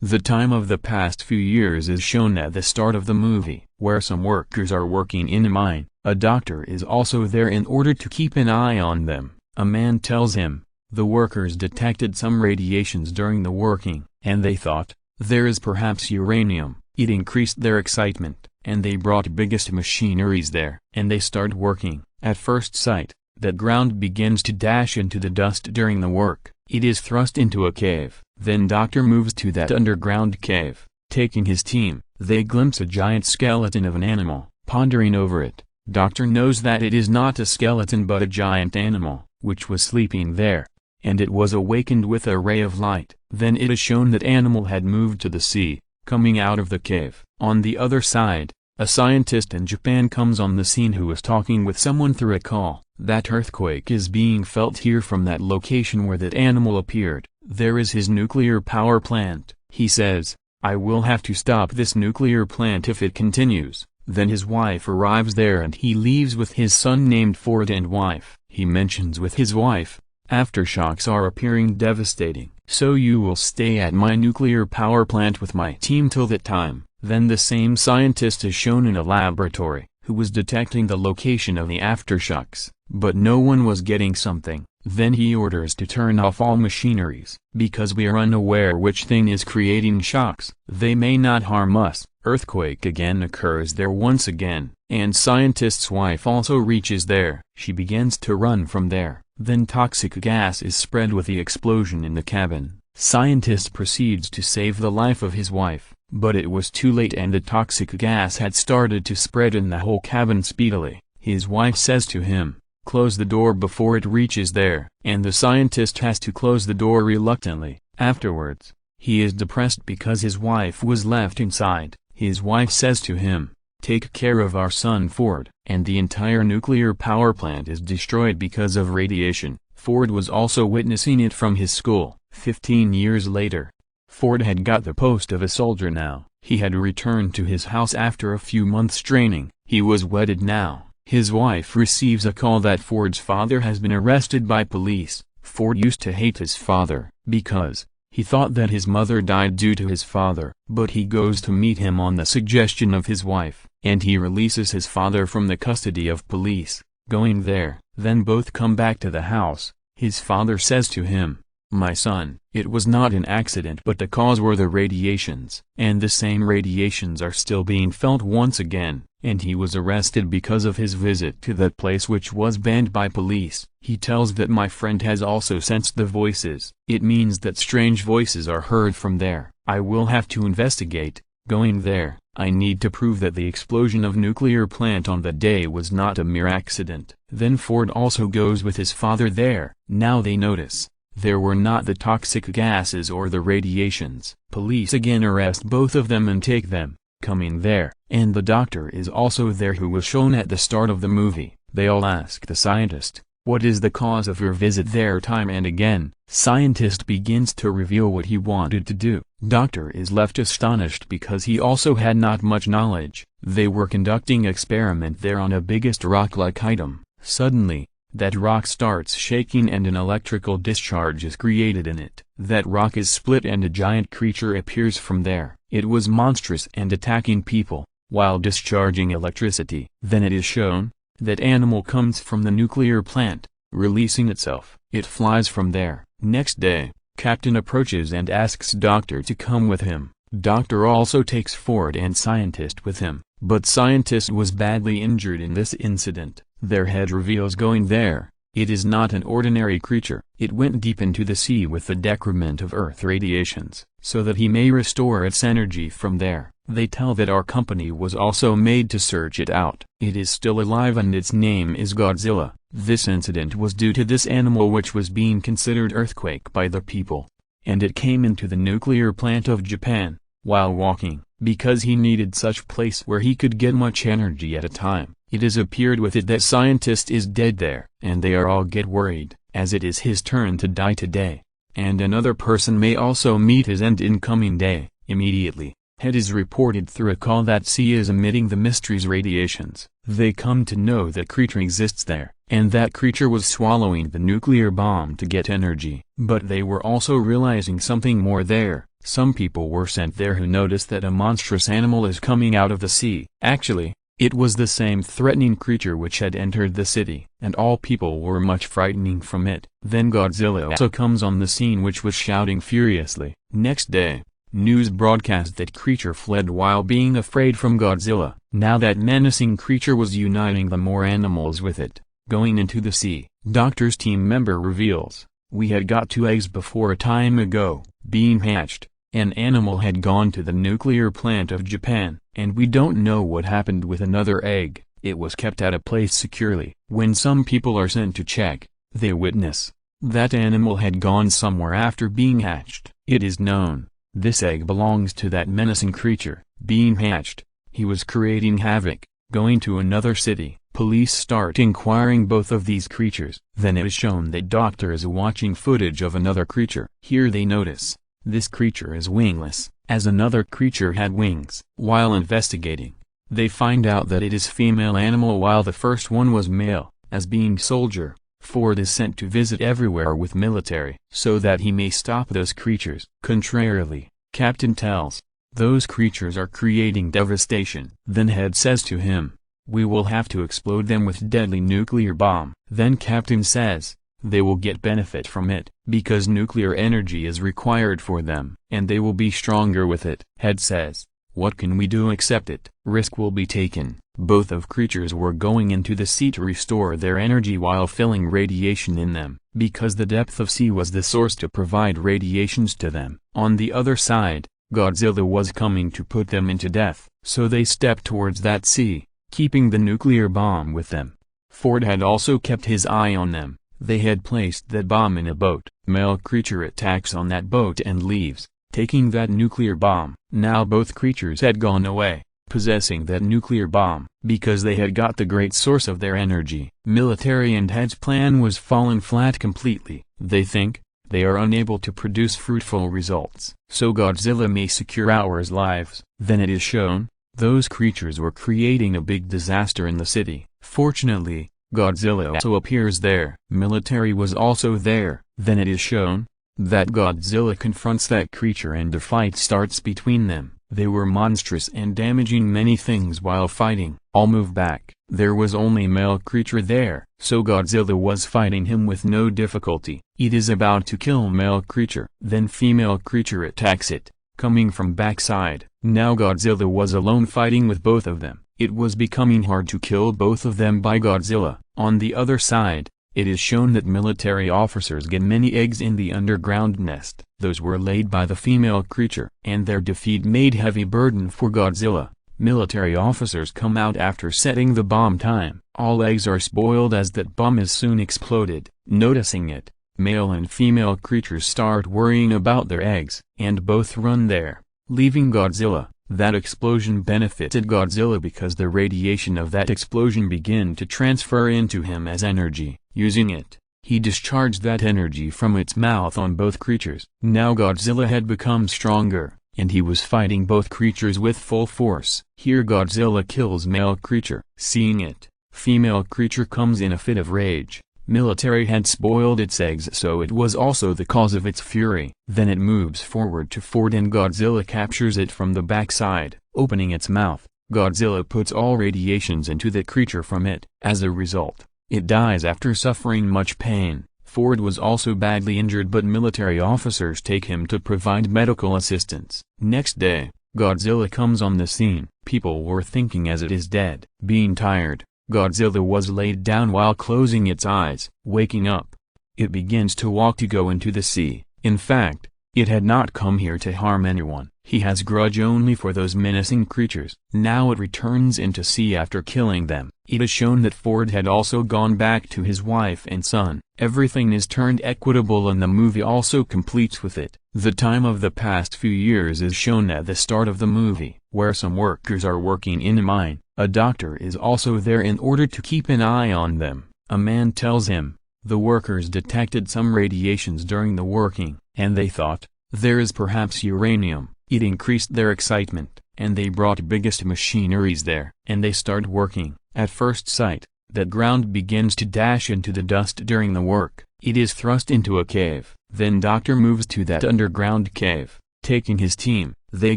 The time of the past few years is shown at the start of the movie, where some workers are working in a mine. A doctor is also there in order to keep an eye on them. A man tells him, the workers detected some radiations during the working, and they thought, there is perhaps uranium. It increased their excitement, and they brought biggest machineries there, and they start working. At first sight, that ground begins to dash into the dust during the work. It is thrust into a cave. Then doctor moves to that underground cave. Taking his team, they glimpse a giant skeleton of an animal. Pondering over it, doctor knows that it is not a skeleton but a giant animal, which was sleeping there, and it was awakened with a ray of light. Then it is shown that animal had moved to the sea, coming out of the cave. On the other side, a scientist in Japan comes on the scene who is talking with someone through a call. That earthquake is being felt here from that location where that animal appeared. There is his nuclear power plant. He says, I will have to stop this nuclear plant if it continues. Then his wife arrives there and he leaves with his son named Ford and wife. He mentions with his wife, aftershocks are appearing devastating. So you will stay at my nuclear power plant with my team till that time. Then the same scientist is shown in a laboratory, who was detecting the location of the aftershocks, but no one was getting something. Then he orders to turn off all machineries, because we are unaware which thing is creating shocks. They may not harm us. Earthquake again occurs there once again, and scientist's wife also reaches there. She begins to run from there. Then toxic gas is spread with the explosion in the cabin. Scientist proceeds to save the life of his wife, but it was too late and the toxic gas had started to spread in the whole cabin speedily. His wife says to him, close the door before it reaches there, and the scientist has to close the door reluctantly. Afterwards, he is depressed because his wife was left inside. His wife says to him, take care of our son Ford, and the entire nuclear power plant is destroyed because of radiation. Ford was also witnessing it from his school. 15 years later, Ford had got the post of a soldier now. He had returned to his house after a few months training. He was wedded now. His wife receives a call that Ford's father has been arrested by police. Ford used to hate his father, because he thought that his mother died due to his father. But he goes to meet him on the suggestion of his wife, and he releases his father from the custody of police. Going there, then both come back to the house. His father says to him, my son, it was not an accident but the cause were the radiations. And the same radiations are still being felt once again, and he was arrested because of his visit to that place which was banned by police. He tells that my friend has also sensed the voices. It means that strange voices are heard from there. I will have to investigate. Going there, I need to prove that the explosion of nuclear plant on that day was not a mere accident. Then Ford also goes with his father there. Now they notice there were not the toxic gases or the radiations. Police again arrest both of them and take them. Coming there, and the doctor is also there who was shown at the start of the movie. They all ask the scientist, what is the cause of your visit there time and again? Scientist begins to reveal what he wanted to do. Doctor is left astonished because he also had not much knowledge. They were conducting experiment there on a biggest rock-like item. Suddenly, that rock starts shaking and an electrical discharge is created in it. That rock is split and a giant creature appears from there. It was monstrous and attacking people, while discharging electricity. Then it is shown that animal comes from the nuclear plant, releasing itself. It flies from there. Next day, Captain approaches and asks Doctor to come with him. Doctor also takes Ford and Scientist with him, but Scientist was badly injured in this incident. Their head reveals going there. It is not an ordinary creature. It went deep into the sea with the decrement of Earth radiations, so that he may restore its energy from there. They tell that our company was also made to search it out. It is still alive and its name is Godzilla. This incident was due to this animal which was being considered earthquake by the people, and it came into the nuclear plant of Japan, while walking, because he needed such place where he could get much energy at a time. It has appeared with it that scientist is dead there, and they are all get worried, as it is his turn to die today, and another person may also meet his end in coming day. Immediately, it is reported through a call that sea is emitting the mystery's radiations. They come to know that creature exists there, and that creature was swallowing the nuclear bomb to get energy. But they were also realizing something more there. Some people were sent there who noticed that a monstrous animal is coming out of the sea. Actually, it was the same threatening creature which had entered the city, and all people were much frightening from it. Then Godzilla also comes on the scene, which was shouting furiously. Next day, news broadcast that creature fled while being afraid from Godzilla. Now that menacing creature was uniting the more animals with it, going into the sea. Doctor's team member reveals, "We had got 2 eggs before a time ago, being hatched. An animal had gone to the nuclear plant of Japan, and we don't know what happened with another egg. It was kept at a place securely. When some people are sent to check, they witness that animal had gone somewhere after being hatched. It is known, this egg belongs to that menacing creature, being hatched. He was creating havoc, going to another city." Police start inquiring both of these creatures. Then it is shown that Doctor is watching footage of another creature. Here they notice, this creature is wingless, as another creature had wings. While investigating, they find out that it is female animal while the first one was male. As being soldier, Ford is sent to visit everywhere with military, so that he may stop those creatures. Contrarily, Captain tells, those creatures are creating devastation. Then Head says to him, "We will have to explode them with deadly nuclear bomb." Then Captain says, they will get benefit from it, because nuclear energy is required for them, and they will be stronger with it. Head says, "What can we do except it? Risk will be taken." Both of creatures were going into the sea to restore their energy while filling radiation in them, because the depth of sea was the source to provide radiations to them. On the other side, Godzilla was coming to put them into death, so they stepped towards that sea, keeping the nuclear bomb with them. Ford had also kept his eye on them. They had placed that bomb in a boat. Male creature attacks on that boat and leaves, taking that nuclear bomb. Now both creatures had gone away, possessing that nuclear bomb, because they had got the great source of their energy. Military and Head's plan was fallen flat completely. They think, they are unable to produce fruitful results, so Godzilla may secure our lives. Then it is shown, those creatures were creating a big disaster in the city. Fortunately, Godzilla also appears there. Military was also there. Then it is shown, that Godzilla confronts that creature and a fight starts between them. They were monstrous and damaging many things while fighting. All move back. There was only male creature there, so Godzilla was fighting him with no difficulty. It is about to kill male creature. Then female creature attacks it, coming from backside. Now Godzilla was alone fighting with both of them. It was becoming hard to kill both of them by Godzilla. On the other side, it is shown that military officers get many eggs in the underground nest. Those were laid by the female creature, and their defeat made heavy burden for Godzilla. Military officers come out after setting the bomb time. All eggs are spoiled as that bomb is soon exploded. Noticing it, male and female creatures start worrying about their eggs, and both run there, leaving Godzilla. That explosion benefited Godzilla because the radiation of that explosion began to transfer into him as energy. Using it, he discharged that energy from its mouth on both creatures. Now Godzilla had become stronger, and he was fighting both creatures with full force. Here Godzilla kills male creature. Seeing it, female creature comes in a fit of rage. Military had spoiled its eggs, so it was also the cause of its fury. Then it moves forward to Ford and Godzilla captures it from the backside. Opening its mouth, Godzilla puts all radiations into the creature from it. As a result, it dies after suffering much pain. Ford was also badly injured, but military officers take him to provide medical assistance. Next day, Godzilla comes on the scene. People were thinking as it is dead. Being tired, Godzilla was laid down while closing its eyes. Waking up, it begins to walk to go into the sea. In fact, it had not come here to harm anyone. He has grudge only for those menacing creatures. Now it returns into sea after killing them. It is shown that Ford had also gone back to his wife and son. Everything is turned equitable and the movie also completes with it. The time of the past few years is shown at the start of the movie, where some workers are working in a mine. A doctor is also there in order to keep an eye on them. A man tells him, the workers detected some radiations during the working, and they thought, there is perhaps uranium. It increased their excitement, and they brought biggest machineries there, and they start working. At first sight, that ground begins to dash into the dust during the work. It is thrust into a cave. Then doctor moves to that underground cave. Taking his team, they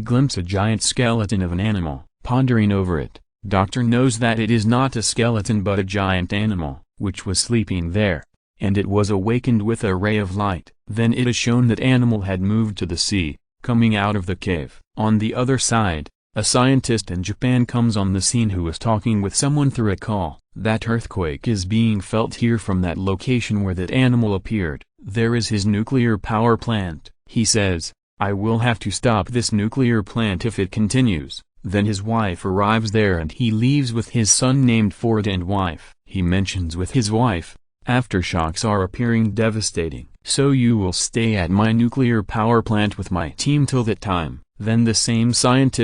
glimpse a giant skeleton of an animal. Pondering over it, Doctor knows that it is not a skeleton but a giant animal, which was sleeping there, and it was awakened with a ray of light. Then it is shown that animal had moved to the sea, coming out of the cave. On the other side, a scientist in Japan comes on the scene who is talking with someone through a call. That earthquake is being felt here from that location where that animal appeared. There is his nuclear power plant. He says, "I will have to stop this nuclear plant if it continues." Then his wife arrives there and he leaves with his son named Ford and wife. He mentions with his wife, "Aftershocks are appearing devastating, so you will stay at my nuclear power plant with my team till that time." Then the same scientist